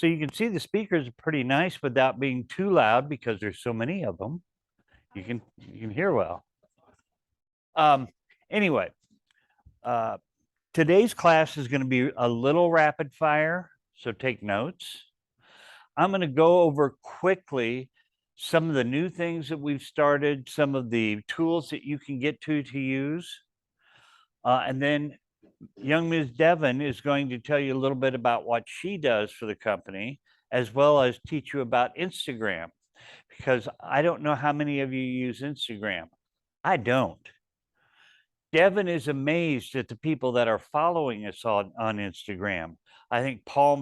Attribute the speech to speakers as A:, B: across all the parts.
A: So you can see the speakers are pretty nice without being too loud because there's so many of them. You can hear well. Anyway, today's class is going to be a little rapid fire, so take notes. I'm going to go over quickly some of the new things that we've started, some of the tools that you can get to use. And then young Ms. Devon is going to tell you a little bit about what she does for the company, as well as teach you about Instagram, because I don't know how many of you use Instagram. I don't. Devon is amazed at the people that are following us on Instagram. I think Paul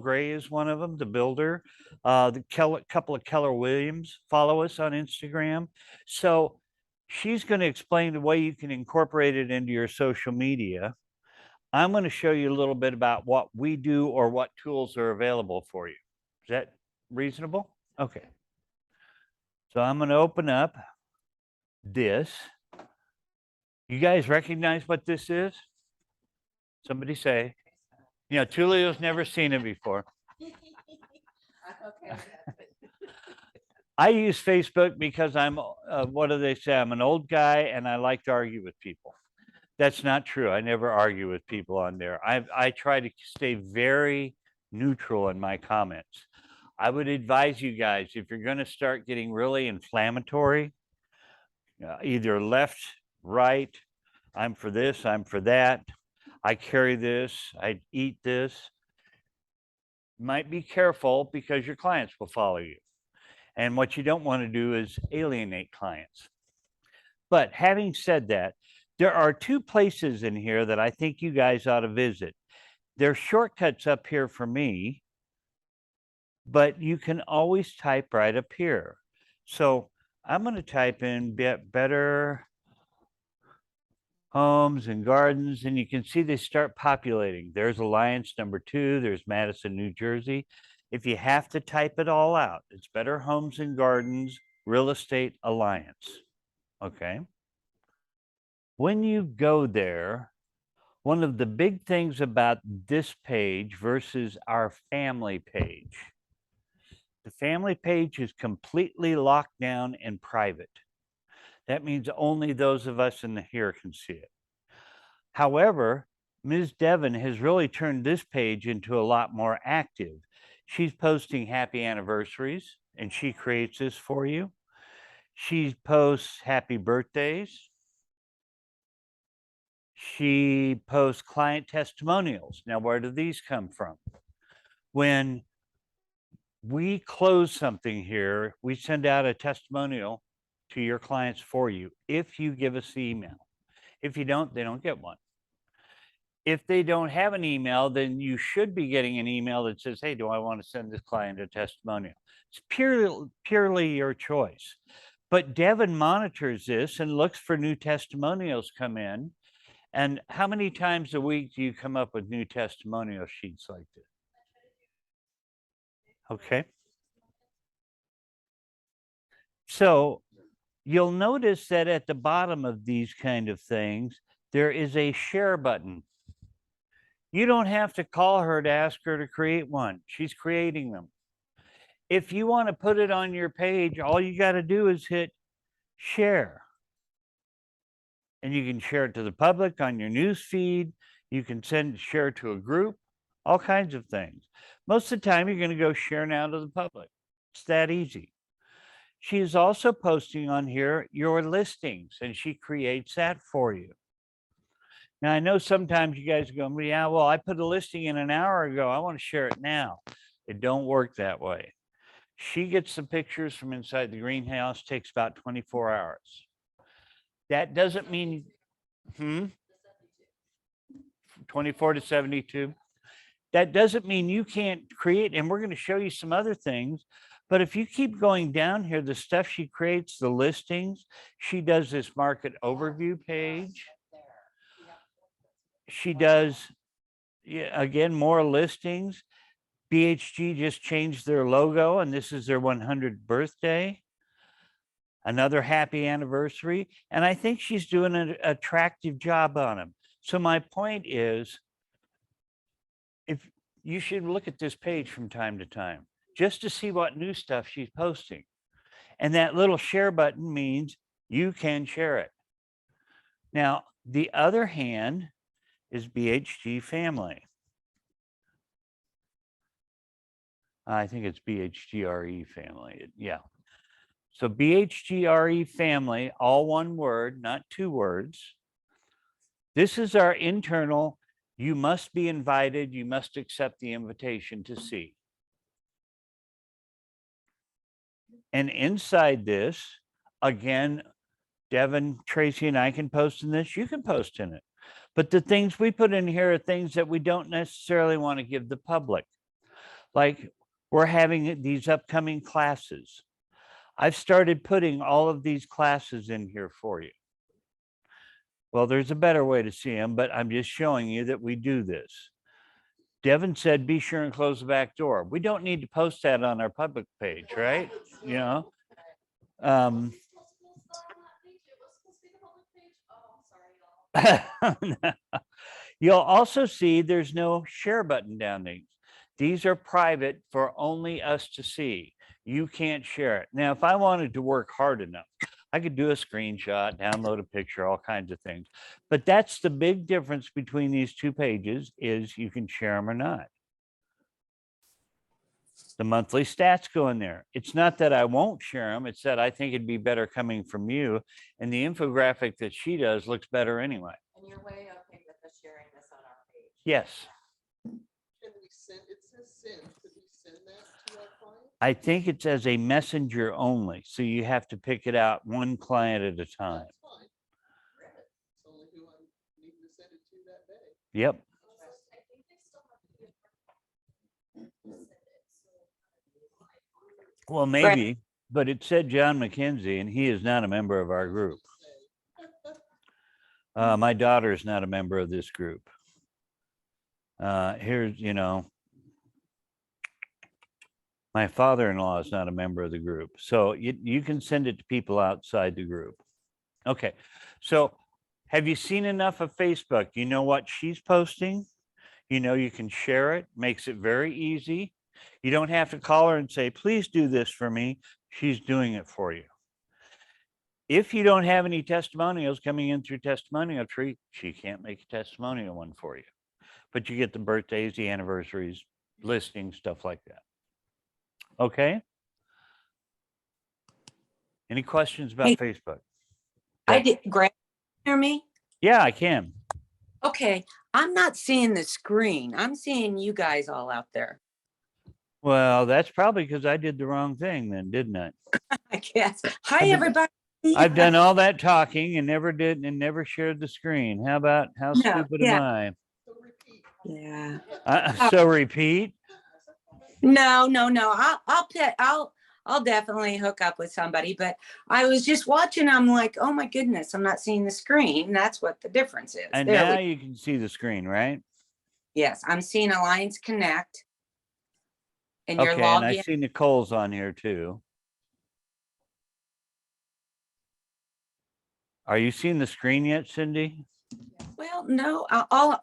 A: Gray is one of them, the builder. The couple of Keller Williams follow us on Instagram. So she's going to explain the way you can incorporate it into your social media. I'm going to show you a little bit about what we do or what tools are available for you. Is that reasonable? Okay. So I'm going to open up this. You guys recognize what this is? Somebody say. You know, Tulio's never seen it before. I use Facebook because I'm, what do they say? I'm an old guy and I like to argue with people. That's not true. I never argue with people on there. I try to stay very neutral in my comments. I would advise you guys, if you're going to start getting really inflammatory, either left, right, I'm for this, I'm for that, I carry this, I eat this, might be careful because your clients will follow you. And what you don't want to do is alienate clients. But having said that, there are two places in here that I think you guys ought to visit. There's shortcuts up here for me, but you can always type right up here. So I'm going to type in better homes and gardens, and you can see they start populating. There's Alliance number 2. There's Madison, New Jersey. If you have to type it all out, it's Better Homes and Gardens Real Estate Alliance. Okay. When you go there, one of the big things about this page versus our family page, the family page is completely locked down and private. That means only those of us in here can see it. However, Ms. Devon has really turned this page into a lot more active. She's posting happy anniversaries, and she creates this for you. She posts happy birthdays. She posts client testimonials. Now, where do these come from? When we close something here, we send out a testimonial to your clients for you if you give us the email. If you don't, they don't get one. If they don't have an email, then you should be getting an email that says, hey, do I want to send this client a testimonial? It's purely your choice. But Devon monitors this and looks for new testimonials come in. And how many times a week do you come up with new testimonial sheets like this? Okay. So you'll notice that at the bottom of these kind of things, there is a share button. You don't have to call her to ask her to create one. She's creating them. If you want to put it on your page, all you got to do is hit share. And you can share it to the public on your news feed. You can share it to a group, all kinds of things. Most of the time, you're going to go share now to the public. It's that easy. She is also posting on here your listings, and she creates that for you. Now, I know sometimes you guys go, yeah, well, I put a listing in an hour ago. I want to share it now. It don't work that way. She gets the pictures from inside the greenhouse, takes about 24 hours. That doesn't mean, 24 to 72. That doesn't mean you can't create, and we're going to show you some other things. But if you keep going down here, the stuff she creates, the listings, she does this market overview page. She does, again, more listings. BHG just changed their logo, and this is their 100th birthday. Another happy anniversary. And I think she's doing an attractive job on them. So my point is, if you should look at this page from time to time just to see what new stuff she's posting. And that little share button means you can share it. Now, the other hand is BHG Family. I think it's BHGRE Family. Yeah. So BHGRE Family, all one word, not two words. This is our internal, you must be invited, you must accept the invitation to see. And inside this, again, Devin, Tracy, and I can post in this, you can post in it. But the things we put in here are things that we don't necessarily want to give the public. Like we're having these upcoming classes. I've started putting all of these classes in here for you. Well, there's a better way to see them, but I'm just showing you that we do this. Devin said, be sure and close the back door. We don't need to post that on our public page, right? You know, you'll also see there's no share button down there. These are private for only us to see. You can't share it. Now, if I wanted to work hard enough, I could do a screenshot, download a picture, all kinds of things. But that's the big difference between these two pages is you can share them or not. The monthly stats go in there. It's not that I won't share them. It's that I think it'd be better coming from you. And the infographic that she does looks better anyway.
B: And you're way okay with us sharing this on our page?
A: Yes.
C: Can we send, it says send, could we send that to our client?
A: I think it's as a messenger only. So you have to pick it out one client at a time.
C: That's fine. It's only who I need to send it to that day.
A: Yep.
B: I think they still have to give send it, so
A: Well, maybe, but it said John McKenzie, and he is not a member of our group. My daughter is not a member of this group. Here's, you know, my father-in-law is not a member of the group. So you can send it to people outside the group. Okay. So have you seen enough of Facebook? You know what she's posting? You know, you can share it, makes it very easy. You don't have to call her and say, please do this for me. She's doing it for you. If you don't have any testimonials coming in through Testimonial Tree, she can't make a testimonial one for you. But you get the birthdays, the anniversaries, listings, stuff like that. Okay. Any questions about Facebook?
D: I did. Greg, hear me?
A: Yeah, I can.
D: Okay, I'm not seeing the screen. I'm seeing you guys all out there.
A: Well, that's probably because I did the wrong thing then, didn't I?
D: I guess. Hi, everybody.
A: I've done all that talking and never shared the screen. How stupid am I?
C: So repeat.
D: Yeah.
A: So repeat.
D: No. I'll definitely hook up with somebody. But I was just watching. I'm like, oh my goodness, I'm not seeing the screen. That's what the difference is.
A: And
D: There
A: now
D: we-
A: you can see the screen, right?
D: Yes, I'm seeing Alliance Connect. And you're
A: Okay, and I
D: logged in.
A: see Nicole's on here too. Are you seeing the screen yet, Cindy?
D: Well, no. All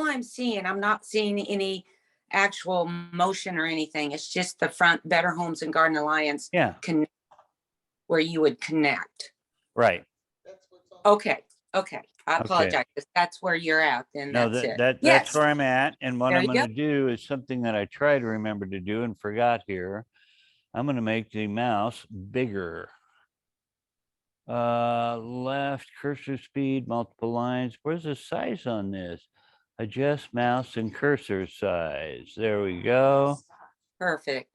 D: I'm seeing, I'm not seeing any actual motion or anything. It's just the front Better Homes and Garden Alliance
A: Yeah,
D: where you would connect.
A: right.
C: That's what's on.
D: Okay. I apologize. If that's where you're at, then
A: No,
D: that's it.
A: that's
D: Yes.
A: where I'm at. And what
D: There
A: I'm
D: you
A: going to do is something that I try to remember to do and forgot here. I'm going to make the mouse bigger. Left cursor speed, multiple lines. Where's the size on this? Adjust mouse and cursor size. There we go.
D: Perfect.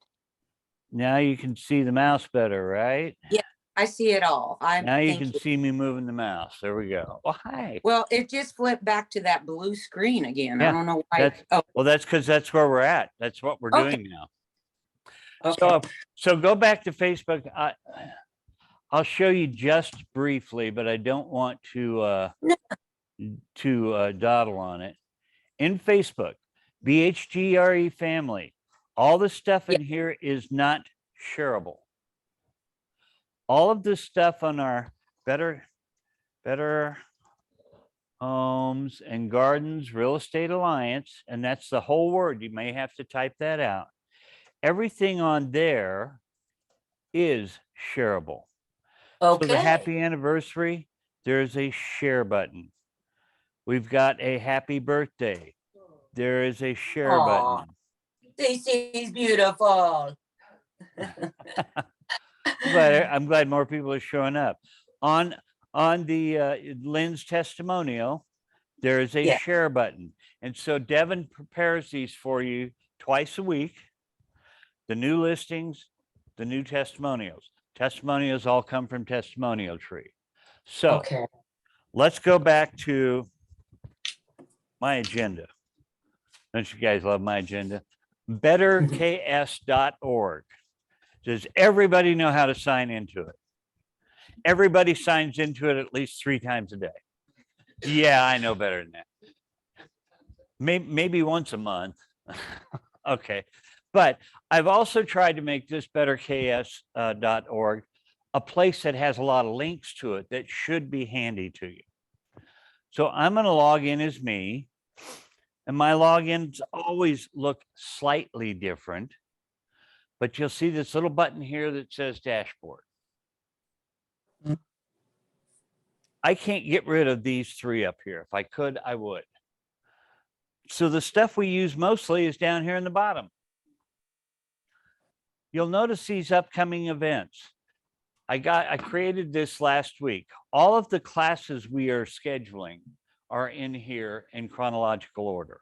A: Now you can see the mouse better, right?
D: Yeah, I see it all.
A: Now you
D: thank
A: can see me moving the mouse. There we go. Oh, hi.
D: Well, it just flipped back to that blue screen again.
A: Yeah,
D: I don't know why.
A: that's-
D: Oh,
A: Well, that's because that's where we're at. That's what we're
D: Okay.
A: doing now.
D: okay.
A: So go back to Facebook. I'll show you just briefly, but I don't want to dawdle on it. In Facebook, BHGRE Family, all the stuff in here is not shareable. All of this stuff on our better Homes and Gardens Real Estate Alliance, and that's the whole word. You may have to type that out. Everything on there is shareable. So the
D: Okay.
A: happy anniversary, there's a share button. We've got a happy birthday. There is a share
D: Aw.
A: button.
D: This is beautiful.
A: I'm glad more people are showing up. On the Lynn's testimonial, there is a
D: Yeah.
A: share button. And so Devin prepares these for you twice a week. The new listings, the new testimonials. Testimonials all come from Testimonial Tree. So
D: Okay.
A: let's go back to my agenda. Don't you guys love my agenda? betterks.org. Does everybody know how to sign into it? Everybody signs into it at least 3 times a day. Yeah, I know better than that. Maybe once a month. Okay. But I've also tried to make this betterks.org a place that has a lot of links to it that should be handy to you. So I'm going to log in as me, and my logins always look slightly different, but you'll see this little button here that says dashboard. I can't get rid of these 3 up here. If I could, I would. So the stuff we use mostly is down here in the bottom. You'll notice these upcoming events. I created this last week. All of the classes we are scheduling are in here in chronological order.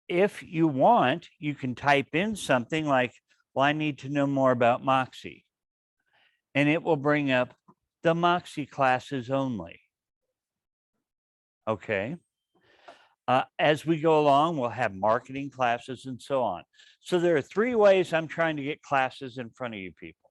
A: If you want, you can type in something like, well, I need to know more about Moxie. And it will bring up the Moxie classes only. Okay. As we go along, we'll have marketing classes and so on. So there are 3 ways I'm trying to get classes in front of you people,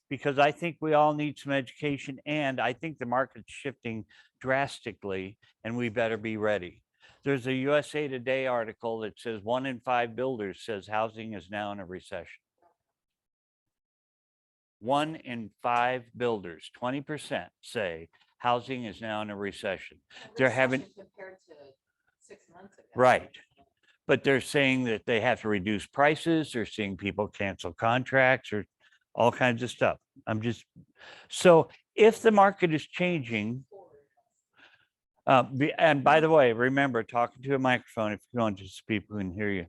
A: because I think we all need some education, and I think the market's shifting drastically, and we better be ready. There's a USA Today article that says 1 in 5 builders says housing is now in a recession. 1 in 5 builders, 20% say housing is now in a recession. They're having
B: Compared to 6 months ago.
A: Right. But they're saying that they have to reduce prices. They're seeing people cancel contracts or all kinds of stuff. So if the market is changing, and by the way, remember, talking to a microphone if you're going to speak, who can hear you.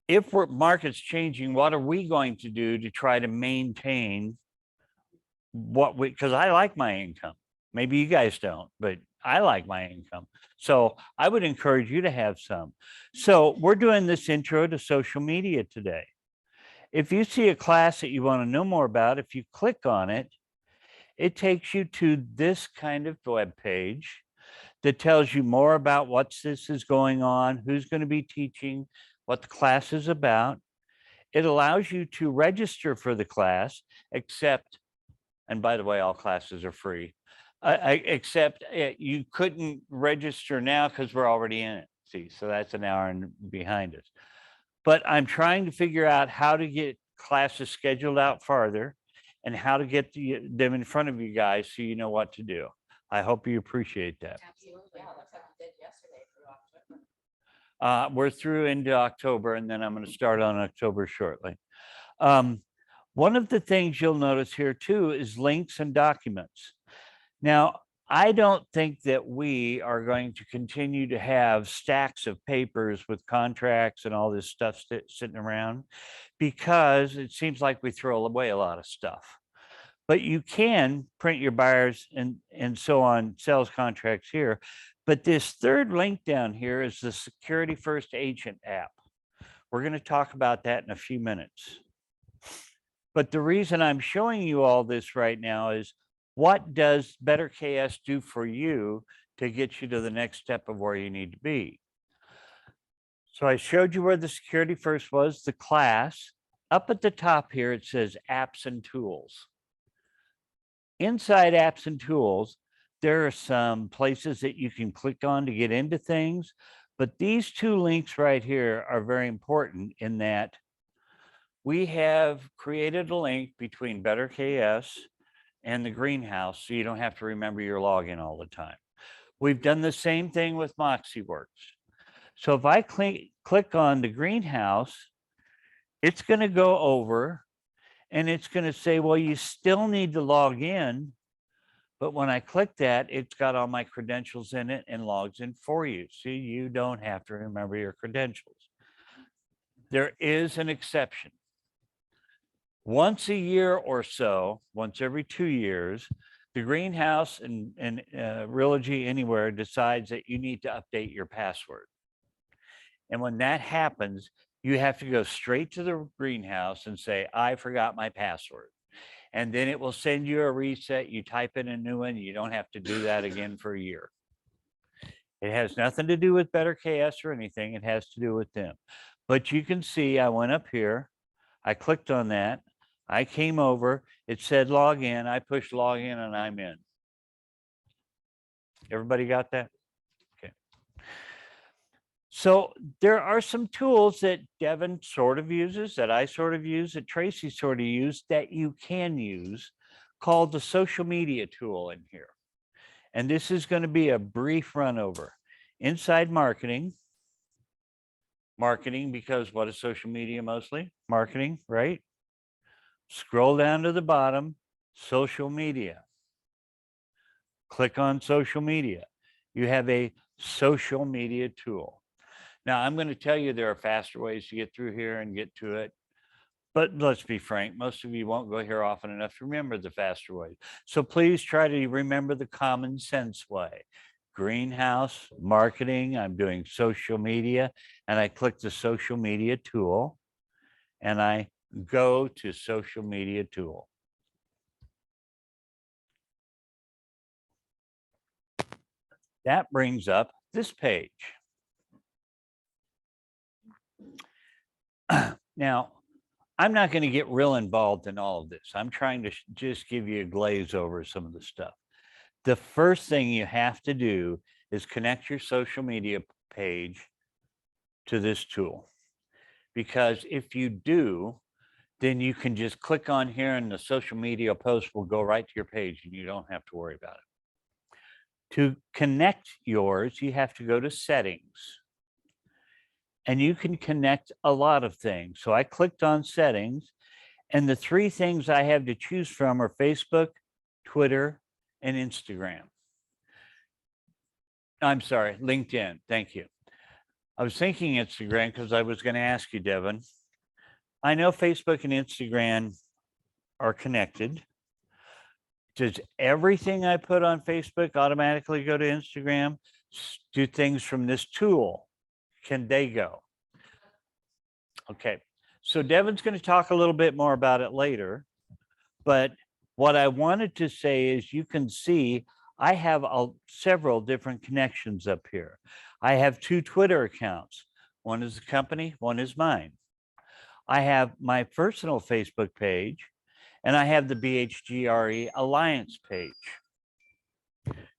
A: If market's changing, what are we going to do to try to maintain because I like my income. Maybe you guys don't, but I like my income. So I would encourage you to have some. So we're doing this intro to social media today. If you see a class that you want to know more about, if you click on it, it takes you to this kind of web page that tells you more about what this is going on, who's going to be teaching, what the class is about. It allows you to register for the class, except, and by the way, all classes are free, except you couldn't register now because we're already in it. See, so that's an hour behind us. But I'm trying to figure out how to get classes scheduled out farther and how to get them in front of you guys so you know what to do. I hope you appreciate that.
B: Absolutely. Yeah, that's like you did yesterday through October.
A: We're through into October, and then I'm going to start on October shortly. One of the things you'll notice here too is links and documents. Now, I don't think that we are going to continue to have stacks of papers with contracts and all this stuff sitting around, because it seems like we throw away a lot of stuff. But you can print your buyers and so on sales contracts here. But this third link down here is the Security First Agent app. We're going to talk about that in a few minutes. But the reason I'm showing you all this right now is, what does Better KS do for you to get you to the next step of where you need to be? So I showed you where the Security First was, the class. Up at the top here, it says apps and tools. Inside apps and tools, there are some places that you can click on to get into things. But these 2 links right here are very important in that we have created a link between Better KS and the greenhouse, so you don't have to remember your login all the time. We've done the same thing with MoxieWorks. So if I click on the greenhouse, it's going to go over and it's going to say, well, you still need to log in. But when I click that, it's got all my credentials in it and logs in for you. So you don't have to remember your credentials. There is an exception. Once a year or so, once every 2 years, the greenhouse and Realogy Anywhere decides that you need to update your password. And when that happens, you have to go straight to the greenhouse and say, I forgot my password. And then it will send you a reset. You type in a new one. You don't have to do that again for a year. It has nothing to do with Better KS or anything. It has to do with them. But you can see I went up here. I clicked on that. I came over. It said log in. I pushed log in and I'm in. Everybody got that? Okay. So there are some tools that Devin sort of uses, that I sort of use, that Tracy sort of used, that you can use, called the social media tool in here. And this is going to be a brief run over. Inside marketing, because what is social media mostly? Marketing, right? Scroll down to the bottom, social media. Click on social media. You have a social media tool. Now, I'm going to tell you there are faster ways to get through here and get to it. But let's be frank, most of you won't go here often enough to remember the faster way. So please try to remember the common sense way. Greenhouse, marketing, I'm doing social media, and I click the social media tool, and I go to social media tool. That brings up this page. Now, I'm not going to get real involved in all of this. I'm trying to just give you a glaze over some of the stuff. The first thing you have to do is connect your social media page to this tool. Because if you do, then you can just click on here and the social media post will go right to your page and you don't have to worry about it. To connect yours, you have to go to settings. And you can connect a lot of things. So I clicked on settings, and the 3 things I have to choose from are Facebook, Twitter, and Instagram. I'm sorry, LinkedIn. Thank you. I was thinking Instagram because I was going to ask you, Devin. I know Facebook and Instagram are connected. Does everything I put on Facebook automatically go to Instagram? Do things from this tool? Can they go? Okay, so Devin's going to talk a little bit more about it later, but what I wanted to say is you can see I have several different connections up here. I have 2 Twitter accounts. One is the company, one is mine. I have my personal Facebook page, and I have the BHGRE Alliance page.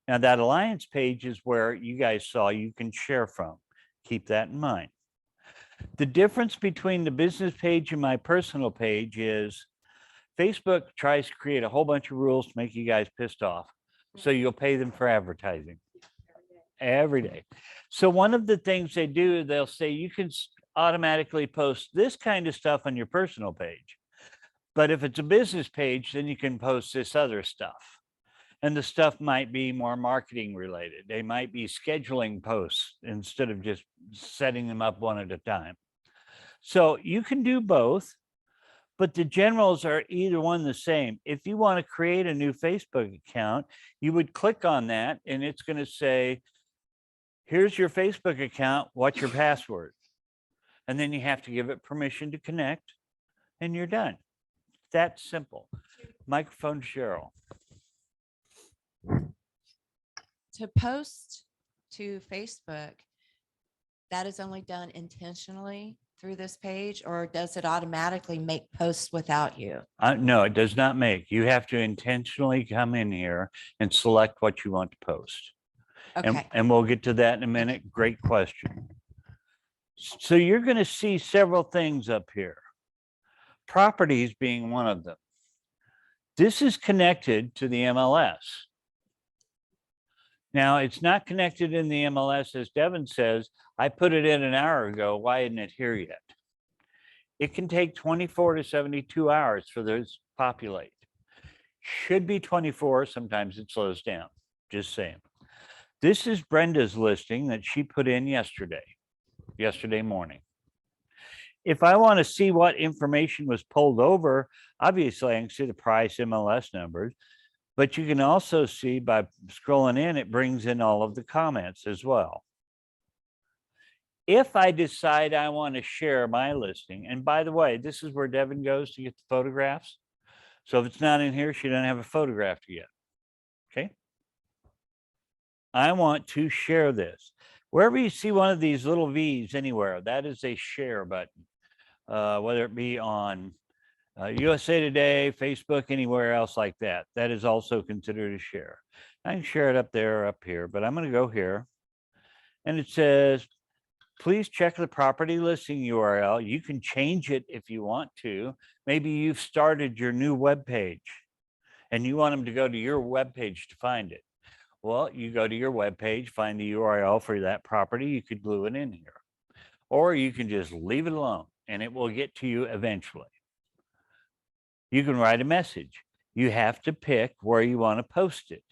A: Now that Alliance page is where you guys saw you can share from. Keep that in mind. The difference between the business page and my personal page is Facebook tries to create a whole bunch of rules to make you guys pissed off. So you'll pay them for advertising every day. So one of the things they do, they'll say you can automatically post this kind of stuff on your personal page. But if it's a business page, then you can post this other stuff. And the stuff might be more marketing related. They might be scheduling posts instead of just setting them up one at a time. So you can do both, but the generals are either one the same. If you want to create a new Facebook account, you would click on that and it's going to say, here's your Facebook account, what's your password? And then you have to give it permission to connect and you're done. That's simple. Microphone to Cheryl.
E: To post to Facebook, that is only done intentionally through this page, or does it automatically make posts without you?
A: No, it does not make. You have to intentionally come in here and select what you want to post.
E: Okay,
A: And we'll get to that in a minute. Great question. So you're going to see several things up here. Properties being one of them. This is connected to the MLS. Now, it's not connected in the MLS, as Devin says. I put it in an hour ago. Why isn't it here yet? It can take 24 to 72 hours for those to populate. Should be 24. Sometimes it slows down. Just saying. This is Brenda's listing that she put in yesterday morning. If I want to see what information was pulled over, obviously I can see the price, MLS numbers, but you can also see by scrolling in, it brings in all of the comments as well. If I decide I want to share my listing, and by the way, this is where Devin goes to get the photographs. So if it's not in here, she doesn't have a photograph yet. Okay. I want to share this. Wherever you see one of these little V's anywhere, that is a share button. Whether it be on USA Today, Facebook, anywhere else like that, that is also considered a share. I can share it up there or up here, but I'm going to go here. And it says, please check the property listing URL. You can change it if you want to. Maybe you've started your new web page and you want them to go to your web page to find it. Well, you go to your web page, find the URL for that property. You could glue it in here, or you can just leave it alone and it will get to you eventually. You can write a message. You have to pick where you want to post it.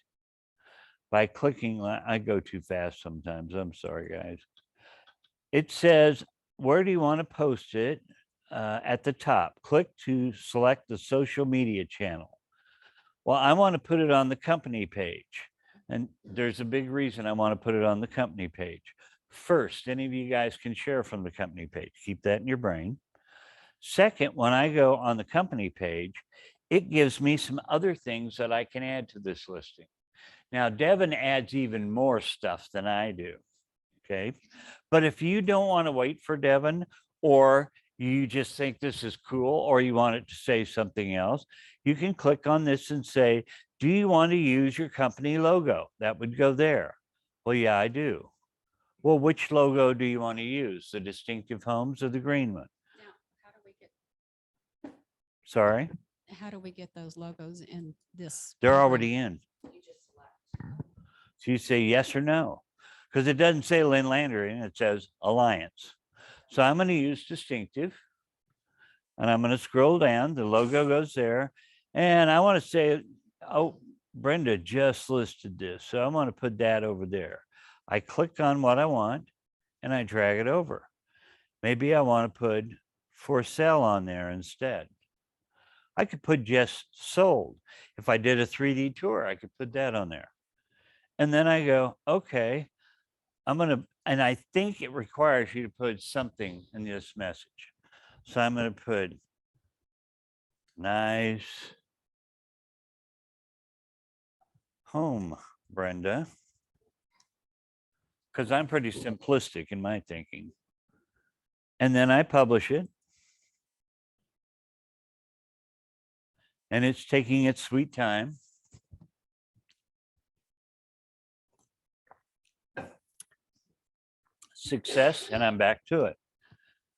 A: By clicking, I go too fast sometimes. I'm sorry, guys. It says, where do you want to post it? At the top, click to select the social media channel. Well, I want to put it on the company page. And there's a big reason I want to put it on the company page. First, any of you guys can share from the company page. Keep that in your brain. Second, when I go on the company page, it gives me some other things that I can add to this listing. Now, Devin adds even more stuff than I do. Okay. But if you don't want to wait for Devin, or you just think this is cool, or you want it to say something else, you can click on this and say, do you want to use your company logo? That would go there. Well, yeah, I do. Well, which logo do you want to use? The Distinctive Homes or the green one?
B: Now, how do we get,
A: Sorry,
B: how do we get those logos in this?
A: they're
B: program?
A: already in. So you say yes or no, because it doesn't say Lynn Landry, it says Alliance. So I'm going to use Distinctive, and I'm going to scroll down. The logo goes there, and I want to say, oh, Brenda just listed this, so I'm going to put that over there. I click on what I want, and I drag it over. Maybe I want to put for sale on there instead. I could put just sold. If I did a 3D tour, I could put that on there. And then I go, okay, and I think it requires you to put something in this message. So I'm going to put nice home, Brenda, because I'm pretty simplistic in my thinking. And then I publish it. And it's taking its sweet time. Success, and I'm back to it.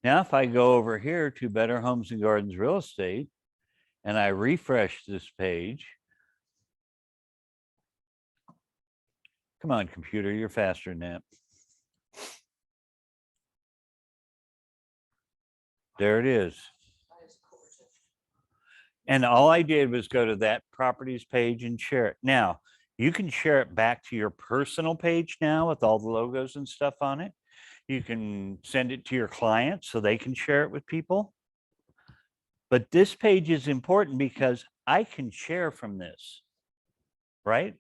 A: Now, if I go over here to Better Homes and Gardens Real Estate, and I refresh this page. Come on, computer, you're faster than that. There it is. And all I did was go to that properties page and share it. Now, you can share it back to your personal page now with all the logos and stuff on it. You can send it to your clients so they can share it with people. But this page is important because I can share from this, right?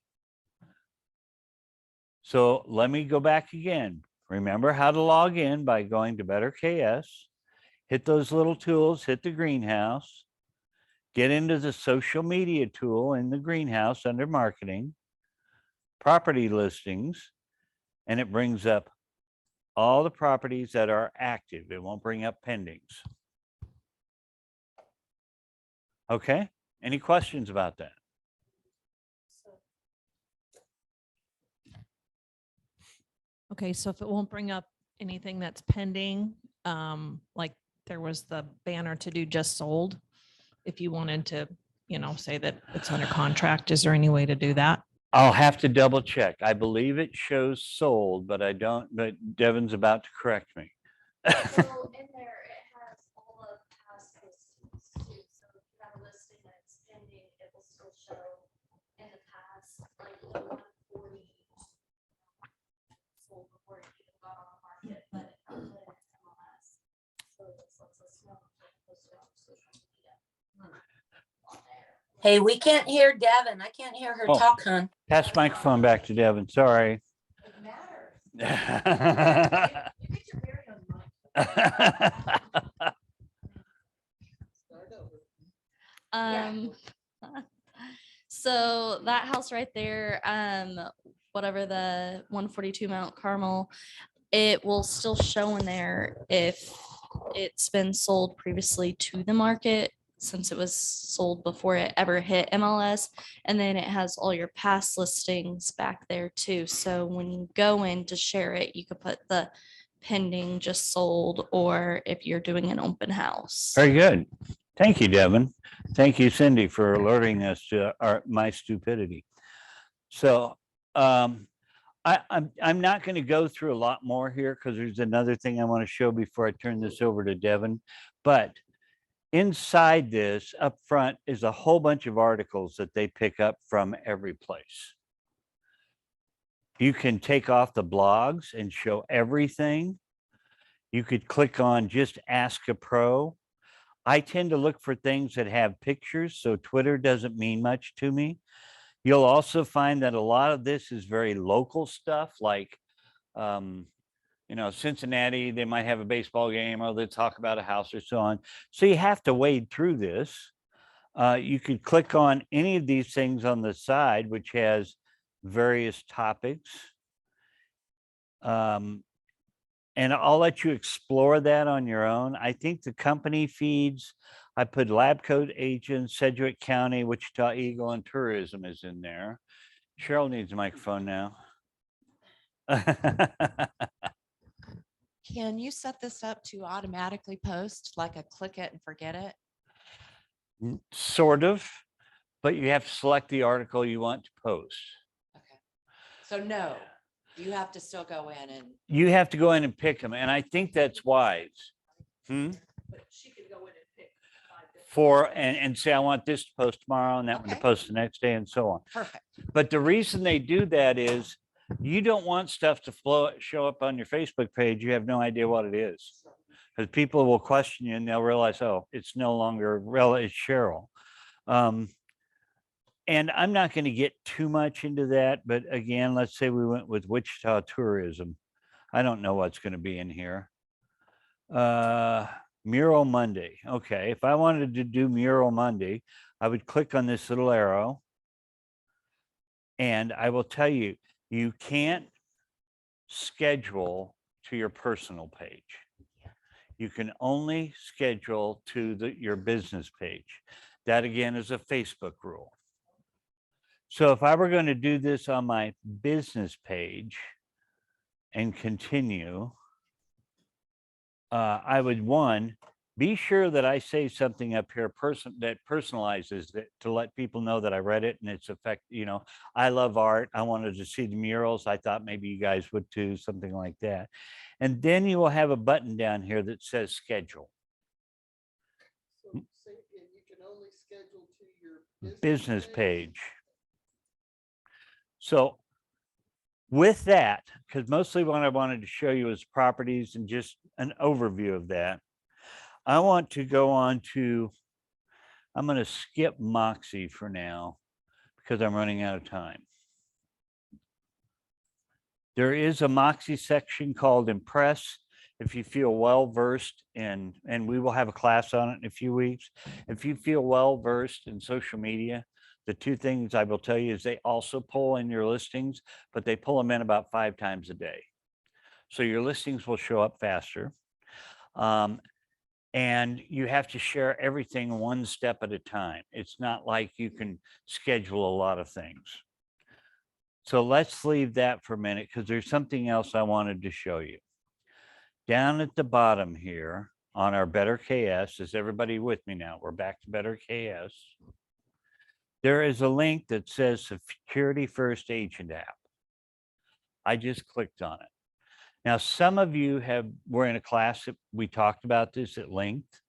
A: So let me go back again. Remember how to log in by going to Better KS, hit those little tools, hit the greenhouse, get into the social media tool in the greenhouse under marketing, property listings, and it brings up all the properties that are active. It won't bring up pendings. Okay, any questions about that?
F: Okay, so if it won't bring up anything that's pending, like there was the banner to do just sold, if you wanted to, say that it's under contract. Is there any way to do that?
A: I'll have to double check. I believe it shows sold, but but Devin's about to correct me.
B: So in there, it has all of past listings too. So if you have a listing that's pending, it will still show in the past, like the 140 sold before it even got on the market, but it hasn't been MLS. So this lets us know if we post it on social media. On there.
D: Hey, we can't hear Devin. I can't hear her
A: Oh.
D: talk, hun.
A: Pass the microphone back to Devin. Sorry.
B: It matters.
A: Start
B: You get your very own mic.
C: Start over.
G: So that house right there, whatever the 142 Mount Carmel, it will still show in there if it's been sold previously to the market, since it was sold before it ever hit MLS. And then it has all your past listings back there too. So when you go in to share it, you could put the pending, just sold, or if you're doing an open house.
A: Very good. Thank you, Devin. Thank you, Cindy, for alerting us to my stupidity. So I'm not going to go through a lot more here because there's another thing I want to show before I turn this over to Devin. But inside this up front is a whole bunch of articles that they pick up from every place. You can take off the blogs and show everything. You could click on just Ask a Pro. I tend to look for things that have pictures, so Twitter doesn't mean much to me. You'll also find that a lot of this is very local stuff, like, Cincinnati, they might have a baseball game or they talk about a house or so on. So you have to wade through this. You could click on any of these things on the side, which has various topics. And I'll let you explore that on your own. I think the company feeds, I put lab coat agents, Sedgwick County, Wichita Eagle, and tourism is in there. Cheryl needs a microphone now.
E: Can you set this up to automatically post, like a click it and forget it?
A: Sort of, but you have to select the article you want to post.
E: Okay. So no, you have to still go in and.
A: You have to go in and pick them, and I think that's wise.
C: But she could go in and pick 5 different.
A: And say, I want this to post tomorrow and that one to
E: Okay.
A: post the next day and so on.
E: Perfect.
A: But the reason they do that is you don't want stuff to show up on your Facebook page. You have no idea what it is. Because people will question you and they'll realize, oh, it's no longer it's Cheryl. And I'm not going to get too much into that. But again, let's say we went with Wichita tourism. I don't know what's going to be in here. Mural Monday. Okay. If I wanted to do Mural Monday, I would click on this little arrow. And I will tell you, you can't schedule to your personal page. You can only schedule to your business page. That again is a Facebook rule. So if I were going to do this on my business page and continue, I would, be sure that I say something up here that personalizes it to let people know that I read it and it's I love art. I wanted to see the murals. I thought maybe you guys would too, something like that. And then you will have a button down here that says schedule.
C: So say again, you can only schedule to your
A: Business page. So with that, because mostly what I wanted to show you is properties and just an overview of that, I want to go on to, I'm going to skip Moxie for now because I'm running out of time. There is a Moxie section called Impress. If you feel well-versed in, and we will have a class on it in a few weeks. If you feel well-versed in social media, the two things I will tell you is they also pull in your listings, but they pull them in about 5 times a day. So your listings will show up faster. And you have to share everything one step at a time. It's not like you can schedule a lot of things. So let's leave that for a minute because there's something else I wanted to show you. Down at the bottom here on our Better KS, is everybody with me now? We're back to Better KS. there is a link that says Security First Agent app. I just clicked on it. Now, some of you were in a class that we talked about this at length.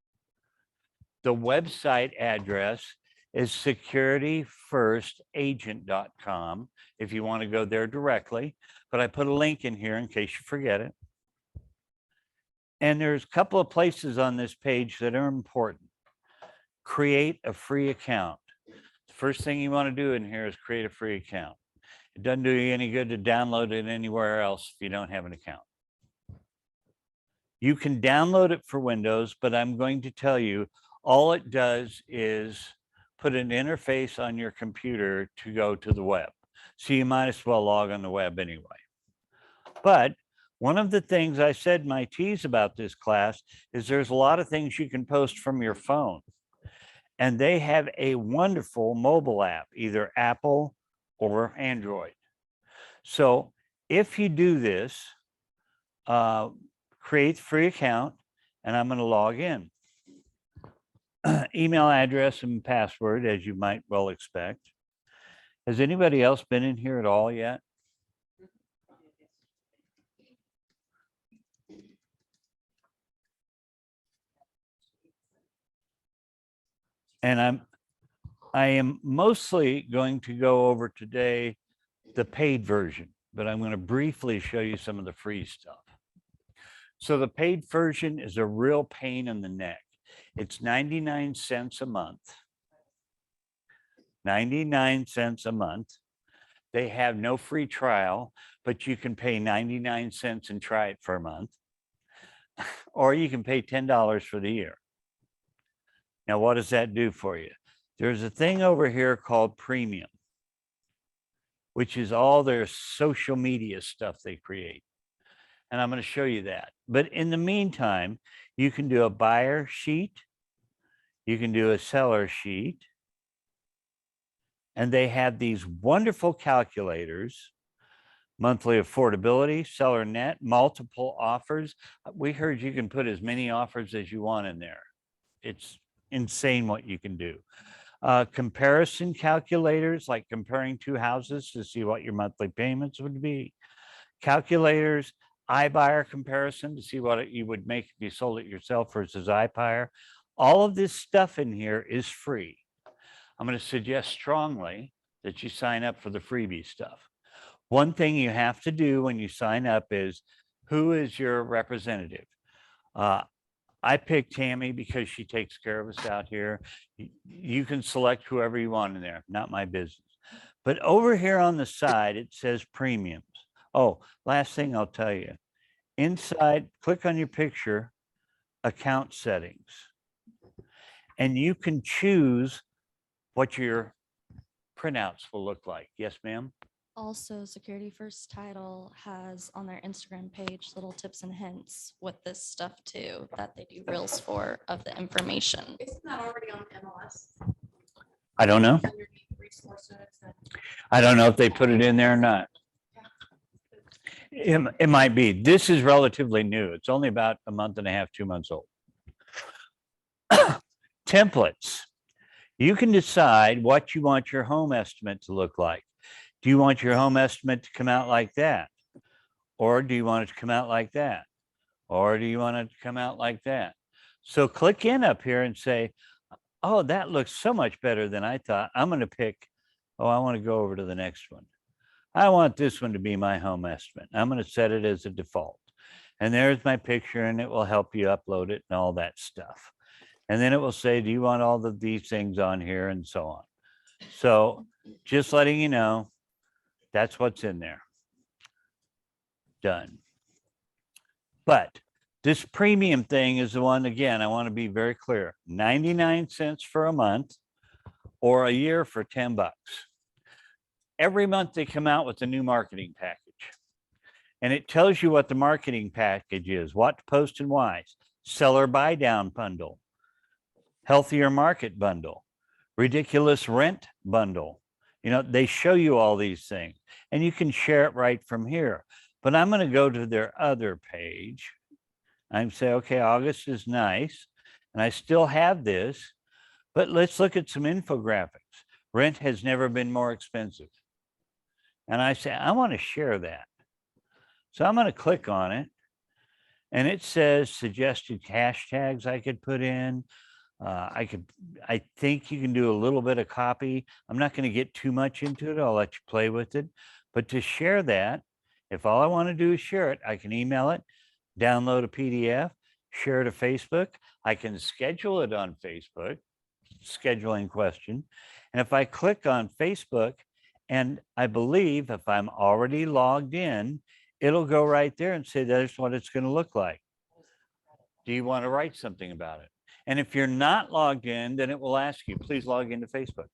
A: The website address is securityfirstagent.com if you want to go there directly, but I put a link in here in case you forget it. And there's a couple of places on this page that are important. Create a free account. The first thing you want to do in here is create a free account. It doesn't do you any good to download it anywhere else if you don't have an account. You can download it for Windows, but I'm going to tell you, all it does is put an interface on your computer to go to the web. So you might as well log on the web anyway. But one of the things I said in my tease about this class is there's a lot of things you can post from your phone. And they have a wonderful mobile app, either Apple or Android. So if you do this, create free account, and I'm going to log in. Email address and password, as you might well expect. Has anybody else been in here at all yet? And I am mostly going to go over today the paid version, but I'm going to briefly show you some of the free stuff. So the paid version is a real pain in the neck. It's 99 cents a month. 99 cents a month. They have no free trial, but you can pay 99 cents and try it for a month. Or you can pay $10 for the year. Now, what does that do for you? There's a thing over here called Premium, which is all their social media stuff they create. And I'm going to show you that. But in the meantime, you can do a buyer sheet. You can do a seller sheet. And they have these wonderful calculators, monthly affordability, seller net, multiple offers. We heard you can put as many offers as you want in there. It's insane what you can do. Comparison calculators, like comparing two houses to see what your monthly payments would be. Calculators, iBuyer comparison to see what you would make if you sold it yourself versus iBuyer. All of this stuff in here is free. I'm going to suggest strongly that you sign up for the freebie stuff. One thing you have to do when you sign up is, who is your representative? I picked Tammy because she takes care of us out here. You can select whoever you want in there, not my business. But over here on the side, it says premiums. Oh, last thing I'll tell you. Inside, click on your picture, account settings. And you can choose what your printouts will look like. Yes, ma'am?
G: Also, Security First Title has on their Instagram page little tips and hints with this stuff too, that they do reels for of the information.
H: Isn't that already on MLS?
A: I don't know.
H: Underneath resources and
A: I don't know if they put it in there or not. It might be. This is relatively new. It's only about a month and a half, 2 months old. Templates. You can decide what you want your home estimate to look like. Do you want your home estimate to come out like that? Or do you want it to come out like that? Or do you want it to come out like that? So click in up here and say, oh, that looks so much better than I thought. I'm going to pick, oh, I want to go over to the next one. I want this one to be my home estimate. I'm going to set it as a default. And there's my picture, and it will help you upload it and all that stuff. And then it will say, do you want all of these things on here, and so on. So just letting you know, that's what's in there. Done. But this premium thing is the one, again, I want to be very clear, 99 cents for a month or a year for 10 bucks. Every month they come out with a new marketing package. And it tells you what the marketing package is, what to post and why. Seller buy down bundle, healthier market bundle, ridiculous rent bundle. You know, they show you all these things and you can share it right from here. But I'm going to go to their other page. I'm say, okay, August is nice. And I still have this, but let's look at some infographics. Rent has never been more expensive. And I say, I want to share that. So I'm going to click on it. And it says suggested hashtags I could put in. I think you can do a little bit of copy. I'm not going to get too much into it. I'll let you play with it. But to share that, if all I want to do is share it, I can email it, download a PDF, share it to Facebook. I can schedule it on Facebook, scheduling question. And if I click on Facebook, and I believe if I'm already logged in, it'll go right there and say, that's what it's going to look like. Do you want to write something about it? And if you're not logged in, then it will ask you, please log into Facebook.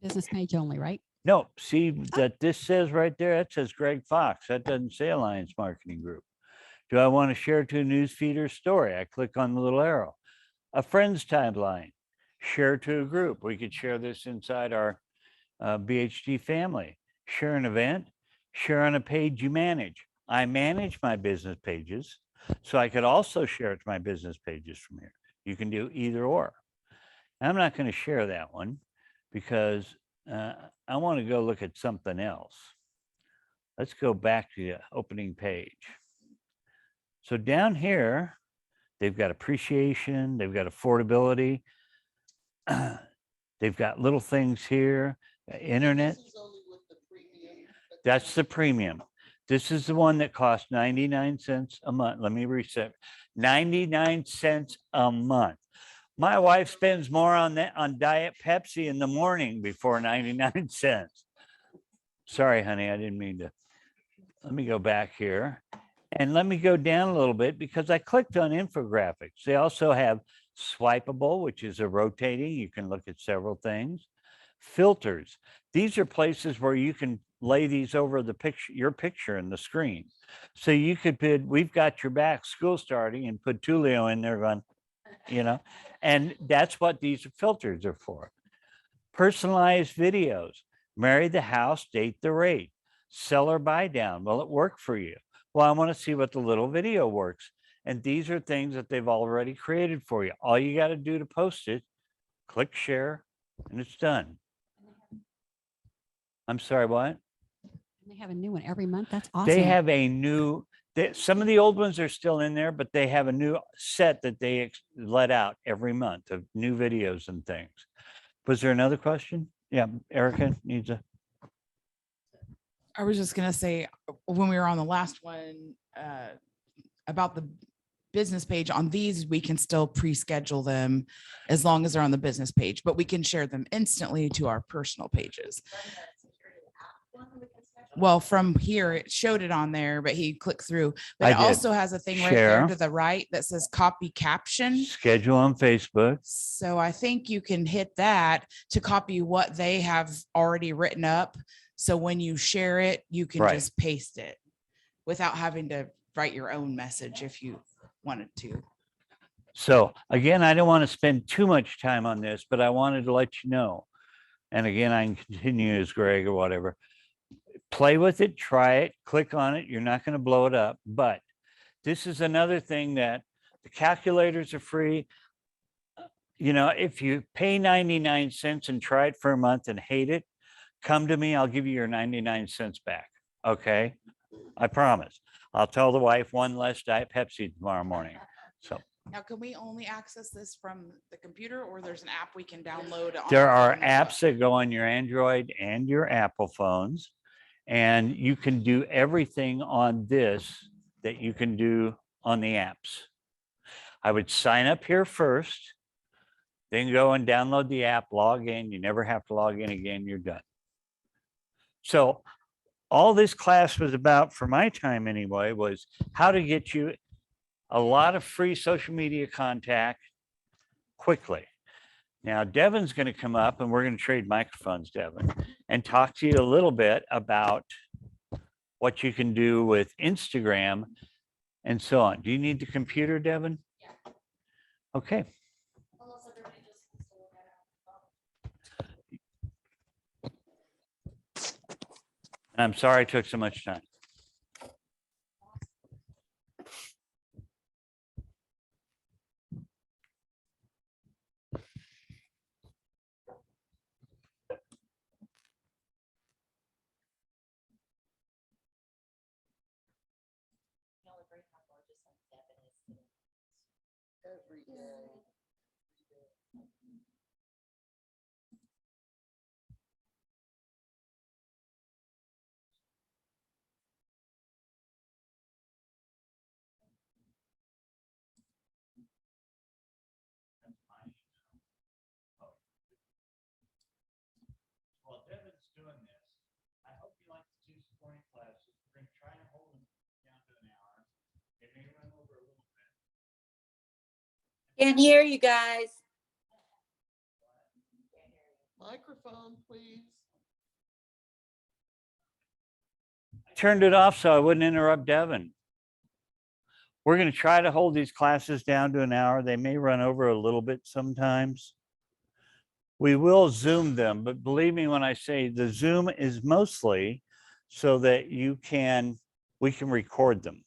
I: Business page only, right?
A: No, see that this says right there, that says Greg Fox. That doesn't say Alliance Marketing Group. Do I want to share to a news feed or story? I click on the little arrow. A friend's timeline, share to a group. We could share this inside our BHG family. Share an event, share on a page you manage. I manage my business pages, so I could also share it to my business pages from here. You can do either or. I'm not going to share that one because I want to go look at something else. Let's go back to the opening page. So down here, they've got appreciation, they've got affordability, they've got little things here, internet.
C: This is only with the premium, but
A: That's the premium. This is the one that costs 99 cents a month. Let me reset. 99 cents a month. My wife spends more on that on Diet Pepsi in the morning before 99 cents. Sorry, honey, I didn't mean to. Let me go back here and let me go down a little bit because I clicked on infographics. They also have swipeable, which is a rotating. You can look at several things. Filters. These are places where you can lay these over the picture, your picture in the screen. So you could put, we've got your back, school starting, and put Tulio in there going, you know, and that's what these filters are for. Personalized videos, marry the house, date the rate, seller buy down. Will it work for you? Well, I want to see what the little video works. And these are things that they've already created for you. All you got to do to post it, click share, and it's done. I'm sorry, what?
I: They have a new one every month. That's awesome.
A: They have a new, some of the old ones are still in there, but they have a new set that they let out every month of new videos and things. Was there another question? Yeah, Erica needs a.
J: I was just gonna say, when we were on the last one, about the business page, on these, we can still pre-schedule them as long as they're on the business page, but we can share them instantly to our personal pages. Well, from here, it showed it on there, but he clicked through, but
A: I
J: it
A: did.
J: also has a thing right there
A: Share.
J: to the right that says copy caption.
A: Schedule on Facebook.
J: So I think you can hit that to copy what they have already written up. So when you share it, you can
A: Right.
J: just paste it without having to write your own message if you wanted to.
A: So again, I don't want to spend too much time on this, but I wanted to let you know. And again, I can continue as Greg or whatever. Play with it, try it, click on it. You're not going to blow it up. But this is another thing that the calculators are free. You know, if you pay 99 cents and try it for a month and hate it, come to me. I'll give you your 99 cents back. Okay. I promise. I'll tell the wife one less Diet Pepsi tomorrow morning. So
J: Now, can we only access this from the computer, or there's an app we can download? on
A: there
J: our
A: are
J: phone as well?
A: apps that go on your Android and your Apple phones, and you can do everything on this that you can do on the apps. I would sign up here first, then go and download the app, log in. You never have to log in again. You're done. So all this class was about, for my time anyway, was how to get you a lot of free social media contact quickly. Now, Devin's going to come up and we're going to trade microphones, Devin, and talk to you a little bit about what you can do with Instagram and so on. Do you need the computer, Devin?
B: Yeah.
A: Okay.
B: Unless everybody just wants to look at it.
A: And I'm sorry I took so much time.
C: every day.
A: While Devin's doing this, I hope you like the two supporting classes. We're going to try and hold them down to an hour. It may run over a little bit.
D: Can't hear you guys.
C: Microphone, please.
A: Turned it off so I wouldn't interrupt Devin. We're going to try to hold these classes down to an hour. They may run over a little bit sometimes. We will Zoom them, but believe me when I say the Zoom is mostly so that we can record them.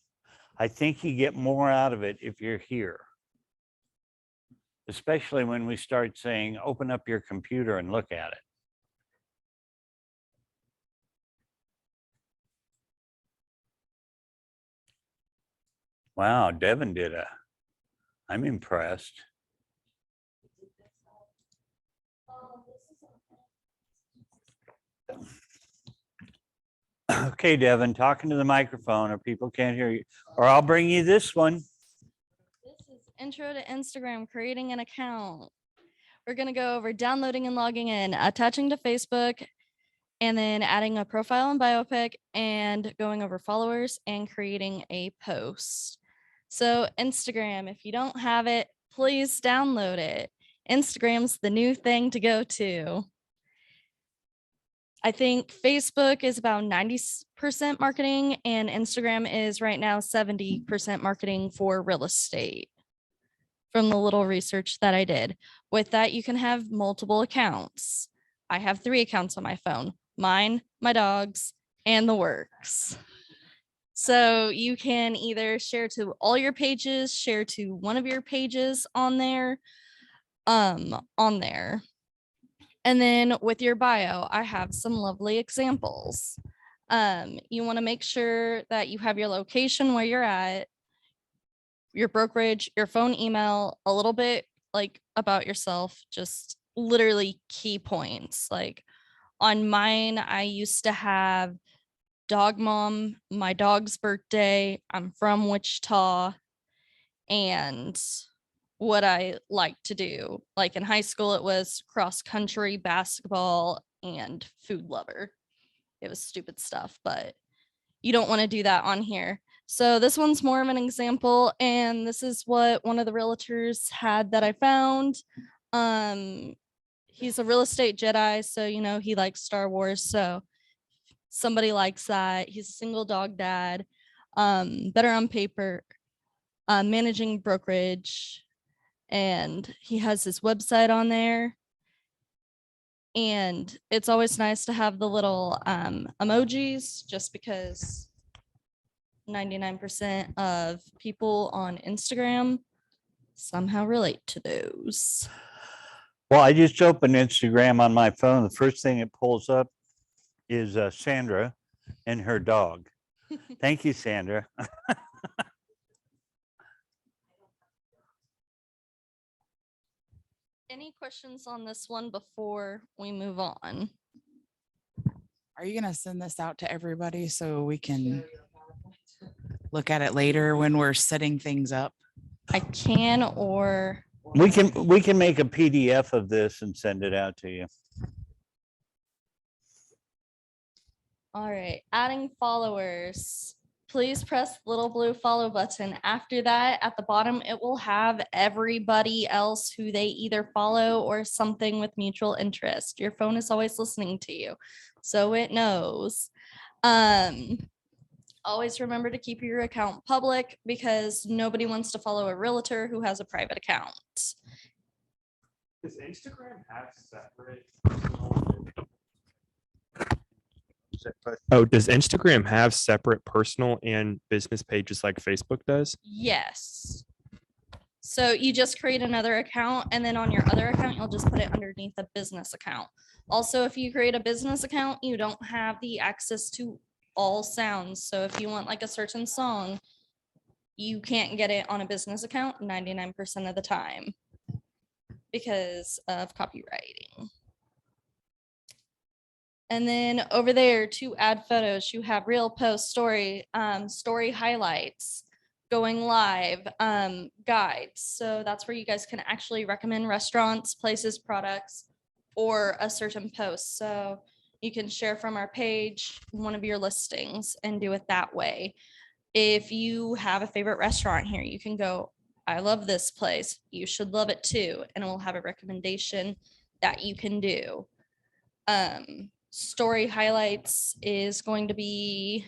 A: I think you get more out of it if you're here. Especially when we start saying, open up your computer and look at it. Wow, Devin I'm impressed. Okay, Devin, talking to the microphone or people can't hear you, or I'll bring you this one.
G: This is intro to Instagram, creating an account. We're going to go over downloading and logging in, attaching to Facebook, and then adding a profile and bio pic and going over followers and creating a post. So Instagram, if you don't have it, please download it. Instagram's the new thing to go to. I think Facebook is about 90% marketing and Instagram is right now 70% marketing for real estate from the little research that I did. With that, you can have multiple accounts. I have 3 accounts on my phone, mine, my dog's, and the works. So you can either share to all your pages, share to one of your pages on there. And then with your bio, I have some lovely examples. You want to make sure that you have your location where you're at, your brokerage, your phone, email, a little bit like about yourself, just literally key points. Like on mine, I used to have dog mom, my dog's birthday, I'm from Wichita, and what I like to do. Like in high school, it was cross country, basketball, and food lover. It was stupid stuff, but you don't want to do that on here. So this one's more of an example, and this is what one of the realtors had that I found. He's a real estate Jedi, so you know he likes Star Wars. So somebody likes that. He's a single dog dad. Better on paper, managing brokerage. And he has his website on there. And it's always nice to have the little emojis just because 99% of people on Instagram somehow relate to those.
A: Well, I just opened Instagram on my phone. The first thing it pulls up is Sandra and her dog. Thank you, Sandra.
G: Any questions on this one before we move on?
J: Are you gonna send this out to everybody so we can look at it later when we're setting things up?
G: I can, or
A: We can make a PDF of this and send it out to you.
G: all right, adding followers. Please press the little blue follow button. After that, at the bottom, it will have everybody else who they either follow or something with mutual interest. Your phone is always listening to you, so it knows. Always remember to keep your account public because nobody wants to follow a realtor who has a private account.
K: Does Instagram have separate personal? Oh, does Instagram have separate personal and business pages like Facebook does?
G: Yes. So you just create another account and then on your other account, you'll just put it underneath a business account. Also, if you create a business account, you don't have the access to all sounds. So if you want like a certain song, you can't get it on a business account 99% of the time because of copywriting. And then over there to add photos, you have reel, post, story, story highlights, going live, guides. So that's where you guys can actually recommend restaurants, places, products, or a certain post. So you can share from our page one of your listings and do it that way. If you have a favorite restaurant here, you can go, I love this place. You should love it too. And it will have a recommendation that you can do. Story highlights is going to be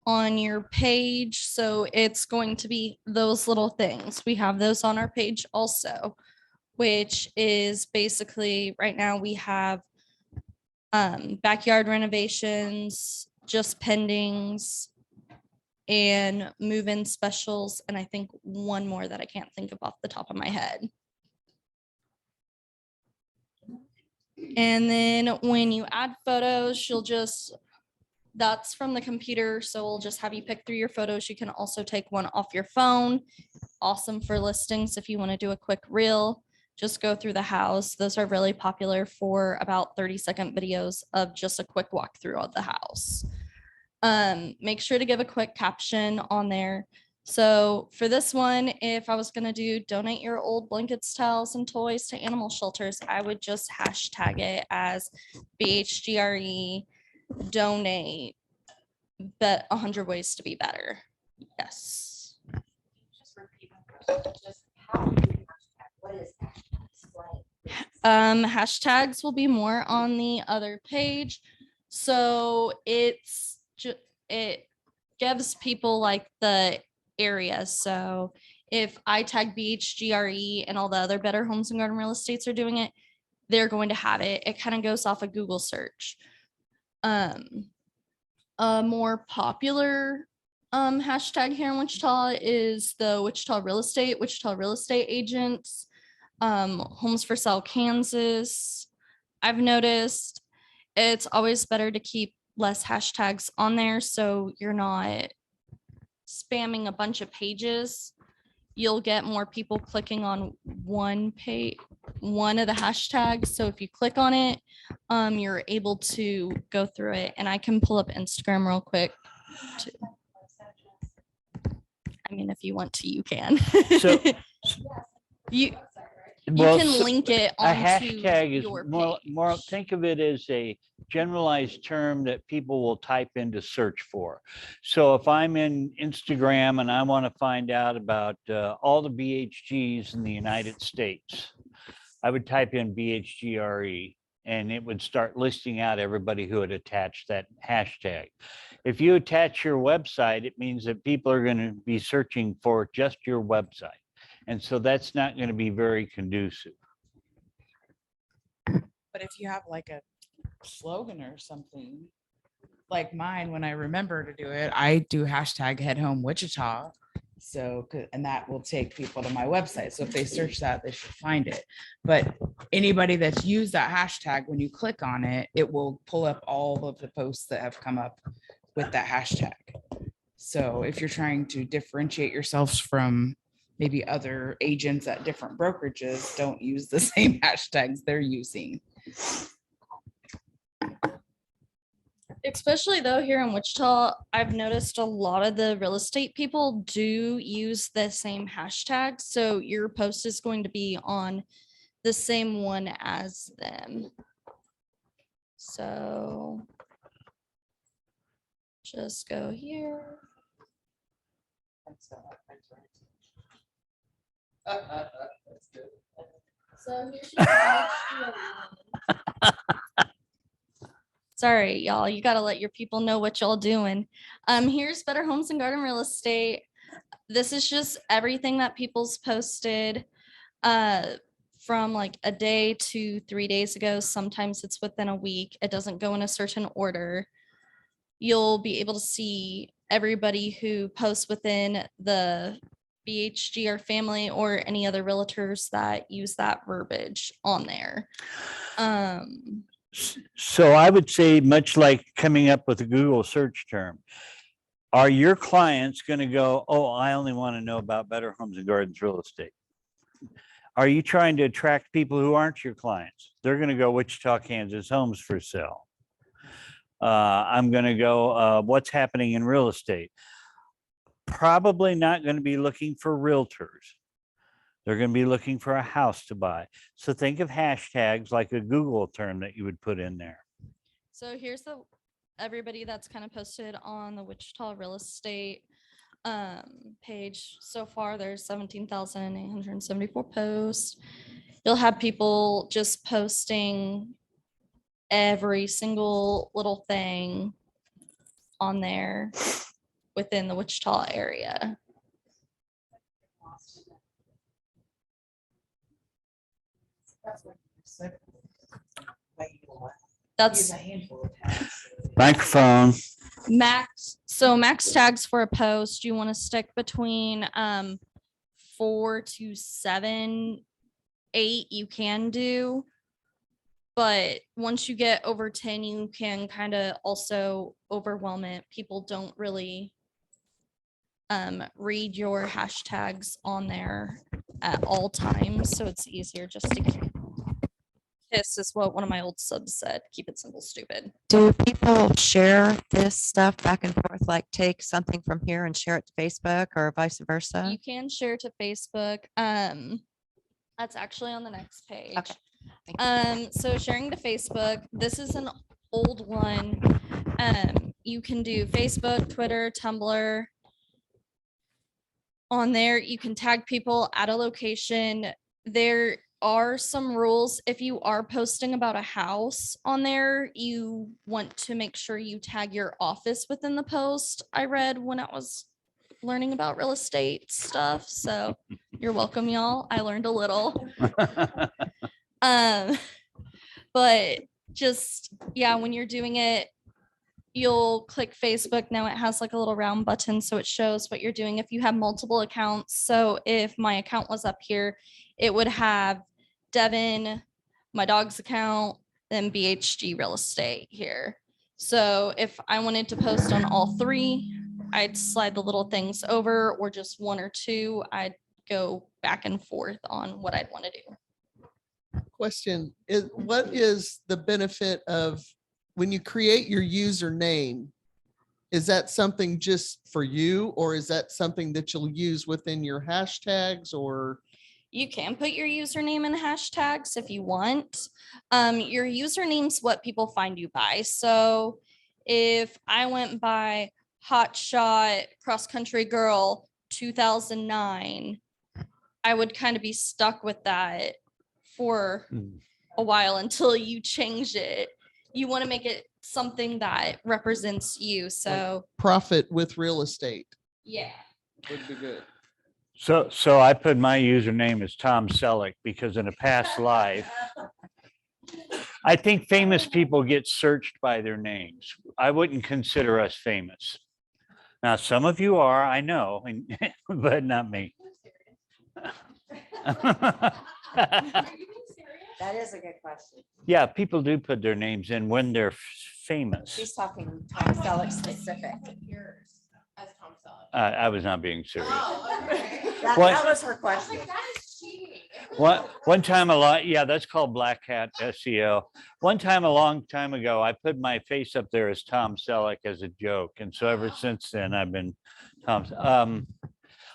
G: on your page. So it's going to be those little things. We have those on our page also, which is basically right now we have backyard renovations, just pendings, and move-in specials. And I think one more that I can't think of off the top of my head. And then when you add photos, that's from the computer. So we'll just have you pick through your photos. You can also take one off your phone. Awesome for listings. If you want to do a quick reel, just go through the house. Those are really popular for about 30-second videos of just a quick walkthrough of the house. Make sure to give a quick caption on there. So for this one, if I was going to do donate your old blankets, towels, and toys to animal shelters, I would just hashtag it as BHGRE donate, but 100 ways to be better. Yes. Hashtags will be more on the other page. So it gives people like the area. So if I tag BHGRE and all the other Better Homes and Garden Real Estates are doing it, they're going to have it. It kind of goes off a Google search. A more popular hashtag here in Wichita is the Wichita Real Estate Agents, Homes for Sale Kansas. I've noticed it's always better to keep less hashtags on there so you're not spamming a bunch of pages. You'll get more people clicking on one page, one of the hashtags. So if you click on it, you're able to go through it. And I can pull up Instagram real quick too. I mean, if you want to, you can.
A: So
G: you
A: well,
G: can
A: so
G: link it
A: a
G: onto
A: hashtag is
G: your
A: more,
G: page.
A: think of it as a generalized term that people will type into search for. So if I'm in Instagram and I want to find out about all the BHGs in the United States, I would type in BHGRE and it would start listing out everybody who had attached that hashtag. If you attach your website, it means that people are going to be searching for just your website. And so that's not going to be very conducive.
J: But if you have like a slogan or something like mine, when I remember to do it, I do hashtag Head Home Wichita. So, and that will take people to my website. So if they search that, they should find it. But anybody that's used that hashtag, when you click on it, it will pull up all of the posts that have come up with that hashtag. So if you're trying to differentiate yourselves from maybe other agents at different brokerages, don't use the same hashtags they're using.
G: Especially though here in Wichita, I've noticed a lot of the real estate people do use the same hashtag. So your post is going to be on the same one as them. So just go here. So here's your sorry, y'all. You got to let your people know what y'all doing. Here's Better Homes and Garden Real Estate. This is just everything that people's posted from like a day to 3 days ago. Sometimes it's within a week. It doesn't go in a certain order. You'll be able to see everybody who posts within the BHGR family or any other realtors that use that verbiage on there.
A: So I would say, much like coming up with a Google search term, Are your clients going to go, oh, I only want to know about Better Homes and Gardens real estate? Are you trying to attract people who aren't your clients? They're going to go Wichita, Kansas homes for sale. I'm going to go, what's happening in real estate? Probably not going to be looking for realtors. They're going to be looking for a house to buy. So think of hashtags like a Google term that you would put in there.
G: So here's everybody that's kind of posted on the Wichita real estate page. So far, there's 17,874 posts. You'll have people just posting every single little thing on there within the Wichita area. That's
A: Microphone.
G: max. So max tags for a post, you want to stick between 4 to 7, 8 you can do. But once you get over 10, you can kind of also overwhelm it. People don't really read your hashtags on there at all times. So it's easier just to KISS is what one of my old subs said. Keep it simple, stupid.
E: Do people share this stuff back and forth, like take something from here and share it to Facebook or vice versa?
G: You can share to Facebook. That's actually on the next page.
E: Okay.
G: So sharing to Facebook, this is an old one. You can do Facebook, Twitter, Tumblr. On there, you can tag people at a location. There are some rules. If you are posting about a house on there, you want to make sure you tag your office within the post. I read when I was learning about real estate stuff. So you're welcome, y'all. I learned a little. But just, yeah, when you're doing it, you'll click Facebook. Now it has like a little round button, so it shows what you're doing. If you have multiple accounts, so if my account was up here, it would have Devin, my dog's account, then BHG real estate here. So if I wanted to post on all three, I'd slide the little things over, or just one or two, I'd go back and forth on what I'd want to do.
C: Question is, what is the benefit of when you create your username? Is that something just for you, or is that something that you'll use within your hashtags? Or
G: You can put your username in hashtags if you want. Your username's what people find you by. So if I went by Hotshot Cross Country Girl 2009, I would kind of be stuck with that for a while until you change it. You want to make it something that represents you. So
C: profit with real estate
G: yeah.
C: would be good.
A: So I put my username as Tom Selleck because in a past life, I think famous people get searched by their names. I wouldn't consider us famous. Now, some of you are, I know, but not me.
E: That is a good question.
A: Yeah, people do put their names in when they're famous.
E: She's talking Tom Selleck specific.
A: I was not being serious.
E: That
A: What?
E: was her question.
A: One time that's called Black Hat SEO. One time, a long time ago, I put my face up there as Tom Selleck as a joke. And so ever since then, I've been Tom.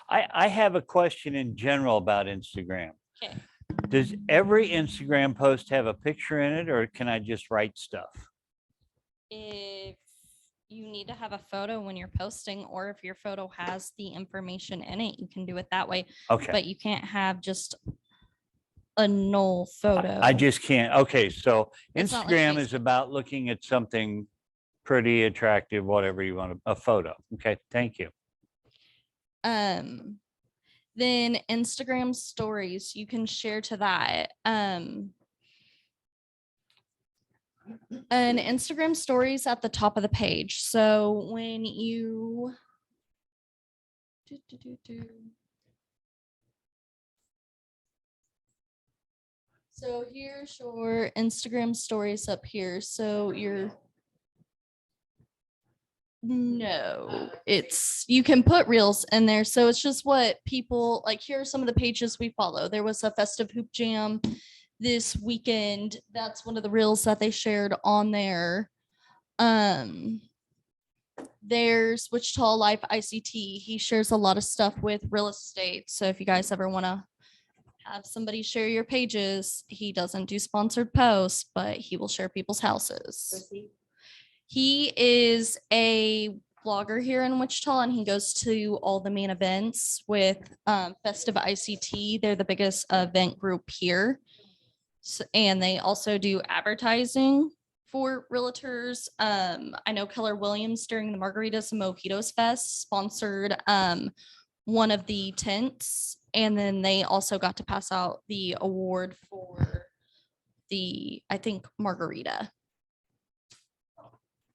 A: I have a question in general about Instagram.
G: Okay.
A: Does every Instagram post have a picture in it, or can I just write stuff?
G: If you need to have a photo when you're posting, or if your photo has the information in it, you can do it that way.
A: Okay.
G: But you can't have just a null photo.
A: I just can't. Okay, so
G: It's not like
A: Instagram is
G: Facebook.
A: about looking at something pretty attractive, whatever you want, a photo. Okay, thank you.
G: Then Instagram stories, you can share to that. And Instagram stories at the top of the page. So when you So here's your Instagram stories up here. So No, it's, you can put reels in there. So it's just what people like. Here are some of the pages we follow. There was a festive hoop jam this weekend. That's one of the reels that they shared on there. There's Wichita Life ICT. He shares a lot of stuff with real estate. So if you guys ever want to have somebody share your pages, he doesn't do sponsored posts, but he will share people's houses. He is a blogger here in Wichita, and he goes to all the main events with Festive ICT. They're the biggest event group here. And they also do advertising for realtors. I know Keller Williams during the Margaritas and Mojitos Fest sponsored one of the tents. And then they also got to pass out the award for the, I think, margarita.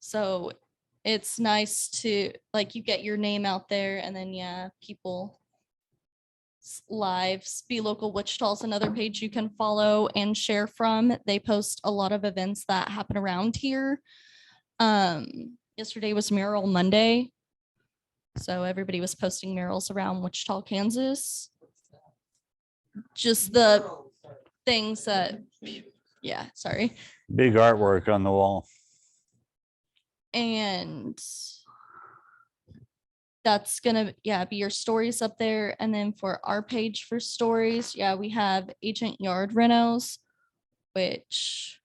G: So it's nice to, like, you get your name out there, and then, yeah, people lives. Be Local Wichita is another page you can follow and share from. They post a lot of events that happen around here. Yesterday was Mural Monday, so everybody was posting murals around Wichita, Kansas. Just the things that, yeah, sorry.
A: Big artwork on the wall.
G: And that's gonna, yeah, be your stories up there. And then for our page for stories, yeah, we have Agent Yard Renos, which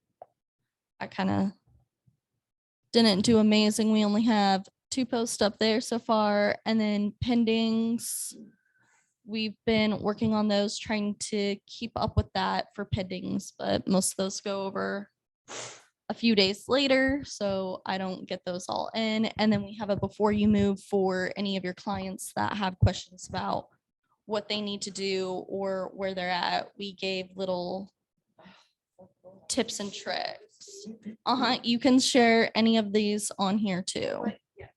G: I kind of didn't do amazing. We only have 2 posts up there so far. And then pendings, we've been working on those, trying to keep up with that for pendings, but most of those go over a few days later, so I don't get those all in. And then we have a before you move for any of your clients that have questions about what they need to do or where they're at. We gave little tips and tricks. You can share any of these on here too.
H: Yeah.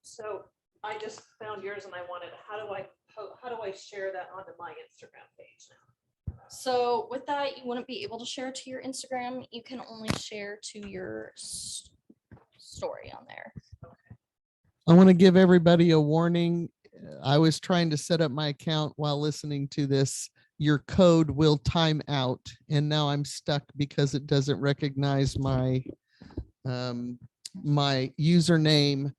H: So I just found yours and I wanted, how do I share that onto my Instagram page now?
G: So with that, you wouldn't be able to share to your Instagram. You can only share to your story on there.
C: I want to give everybody a warning. I was trying to set up my account while listening to this. Your code will time out, and now I'm stuck because it doesn't recognize my my username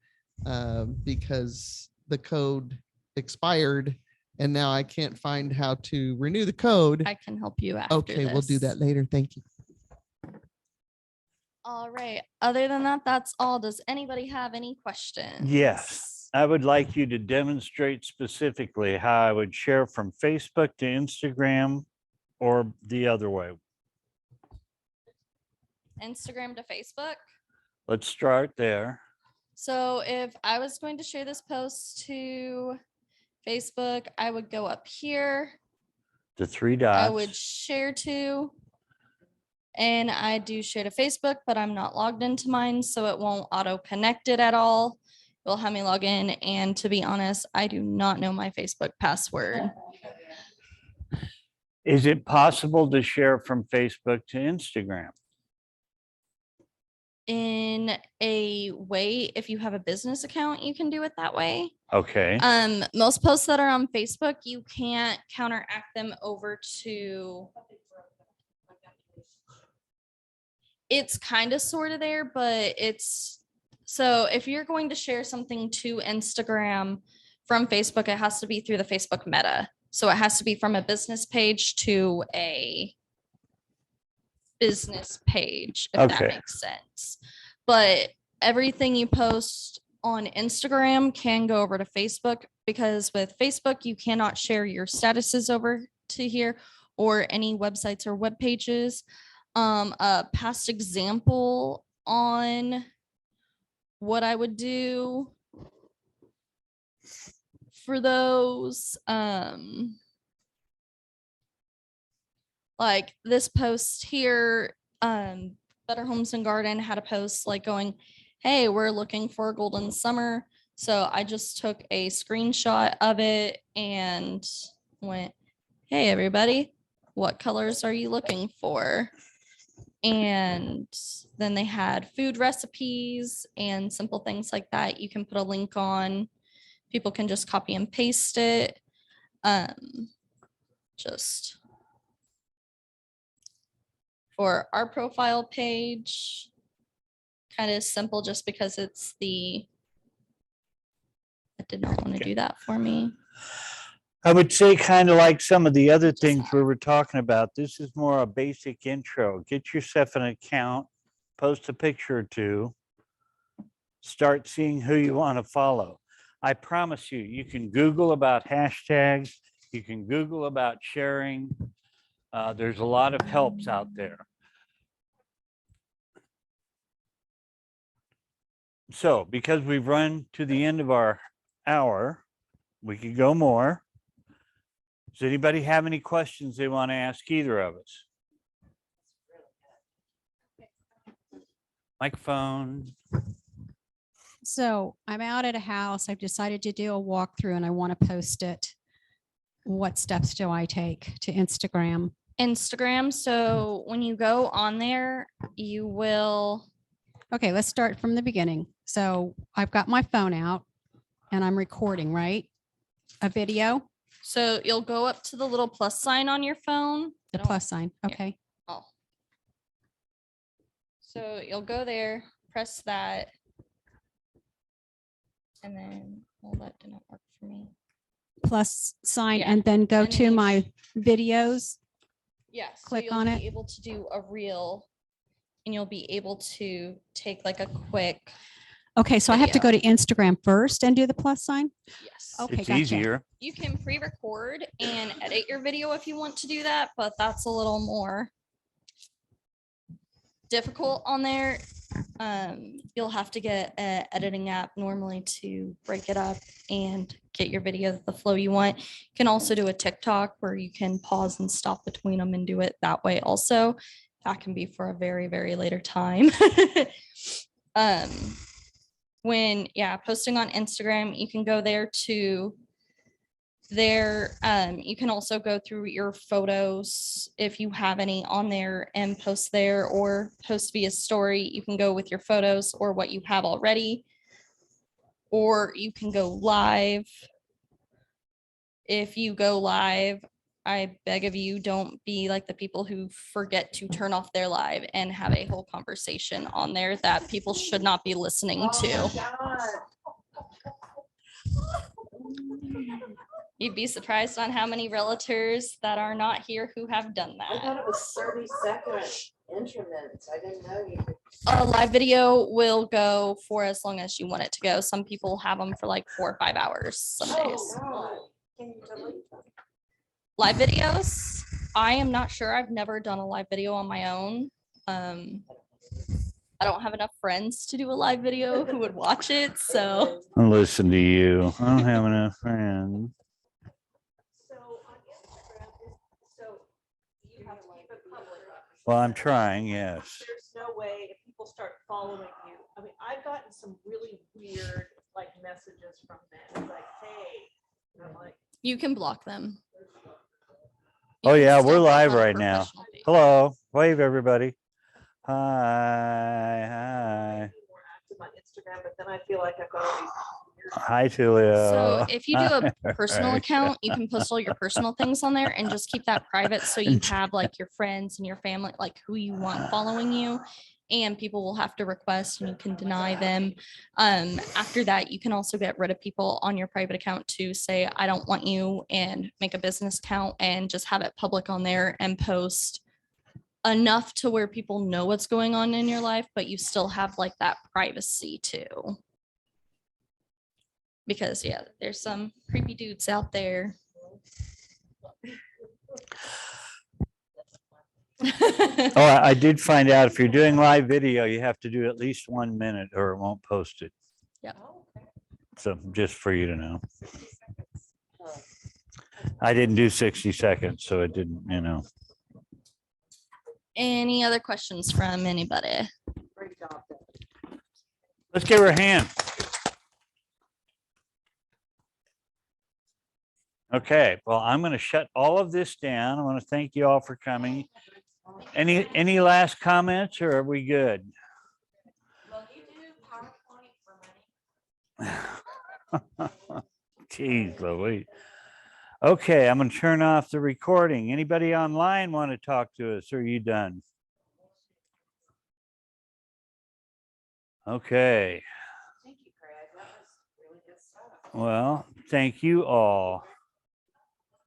C: because the code expired, and now I can't find how to renew the code.
G: I can help you after
C: Okay, we'll do
G: this.
C: that later. Thank you.
G: All right. Other than that, that's all. Does anybody have any questions?
A: Yes, I would like you to demonstrate specifically how I would share from Facebook to Instagram or the other way.
G: Instagram to Facebook.
A: Let's start there.
G: So if I was going to share this post to Facebook, I would go up here.
A: The 3
G: I would
A: dots.
G: share to, and I do share to Facebook, but I'm not logged into mine, so it won't auto connect it at all. It'll have me log in. And to be honest, I do not know my Facebook password.
A: Is it possible to share from Facebook to Instagram?
G: In a way, if you have a business account, you can do it that way.
A: Okay,
G: Most posts that are on Facebook, you can't counteract them over to. It's kind of sort of there, but it's, so if you're going to share something to Instagram from Facebook, it has to be through the Facebook Meta. So it has to be from a business page to a business page, if that
A: Okay.
G: makes sense. But everything you post on Instagram can go over to Facebook, because with Facebook, you cannot share your statuses over to here or any websites or web pages. A past example on what I would do for those, like this post here, Better Homes and Garden had a post like going, hey, we're looking for a golden summer. So I just took a screenshot of it and went, hey, everybody, what colors are you looking for? And then they had food recipes and simple things like that. You can put a link on. People can just copy and paste it. Just for our profile page, kind of simple just because it's it did not want to do that for me.
A: I would say kind of like some of the other things we were talking about. This is more a basic intro. Get yourself an account, post a picture or two, start seeing who you want to follow. I promise you, you can Google about hashtags. You can Google about sharing. There's a lot of helps out there. So because we've run to the end of our hour, we could go more. Does anybody have any questions they want to ask either of us? Microphone.
I: So I'm out at a house. I've decided to do a walkthrough and I want to post it. What steps do I take to Instagram?
G: Instagram. So when you go on there, you will.
I: Okay, let's start from the beginning. So I've got my phone out and I'm recording, right? A video,
G: So you'll go up to the little plus sign on your phone.
I: the plus sign.
G: Here.
I: Okay.
G: Oh. So you'll go there, press that. And then, well, that didn't work for me.
I: Plus sign
G: Yeah,
I: and then go
G: and
I: to
G: then
I: my videos.
G: Yes.
I: Click
G: you'll
I: on
G: be
I: it.
G: able to do a reel and you'll be able to take like a quick,
I: Okay, so I have to go
G: Video.
I: to Instagram first and do the plus sign?
G: yes.
I: Okay,
A: It's
I: gotcha.
A: easier.
G: You can pre-record and edit your video if you want to do that, but that's a little more difficult on there. You'll have to get an editing app normally to break it up and get your video the flow you want. You can also do a TikTok where you can pause and stop between them and do it that way also. That can be for a very, very later time. When posting on Instagram, you can go there to there. You can also go through your photos if you have any on there and post there, or post via story. You can go with your photos or what you have already, or you can go live. If you go live, I beg of you, don't be like the people who forget to turn off their live and have a whole conversation on there that people should not be listening to. You'd be surprised on how many realtors that are not here who have done
L: I
G: that.
L: thought it was 30-second increments. I didn't know you could.
G: A live video will go for as long as you want it to go. Some people have them for like 4 or 5 hours some days.
L: Can you delete them?
G: Live videos, I am not sure. I've never done a live video on my own. I don't have enough friends to do a live video who would watch it, so.
A: Listen to you. I don't have enough friends.
H: So on Instagram, so you have to keep it public.
A: Well, I'm trying, yes.
H: There's no way if people start following you. I mean, I've gotten some really weird like messages from them, like, hey, and I'm like,
G: You can block them.
A: Oh,
G: You can
A: yeah,
G: still
A: we're
G: have
A: live
G: a
A: right now.
G: professional page.
A: Hello, wave everybody. Hi,
H: more active on Instagram, but then I feel like I've got all these weird.
A: hi Tulio.
G: So if you do a personal
A: Right.
G: account, you can post all your personal things on there and just keep that private. So you have like your friends and your family, like who you want following you. And people will have to request and you can deny them. After that, you can also get rid of people on your private account to say, I don't want you, and make a business account and just have it public on there and post enough to where people know what's going on in your life, but you still have like that privacy too. Because yeah, there's some creepy dudes out there.
A: Oh, I did find out if you're doing live video, you have to do at least 1 minute or it won't post it.
G: Yep.
A: So just for you to know. I didn't do 60 seconds, so it didn't, you know.
G: Any other questions from anybody?
L: Great job.
A: Let's give her a hand. Okay, well, I'm going to shut all of this down. I want to thank you all for coming. Any last comments or are we good?
E: Well, you do PowerPoint for money.
A: Jeez Louise. Okay, I'm gonna turn off the recording. Anybody online want to talk to us? Or are you done? Okay.
L: Thank you, Craig. That was really good stuff.
A: Well, thank you all.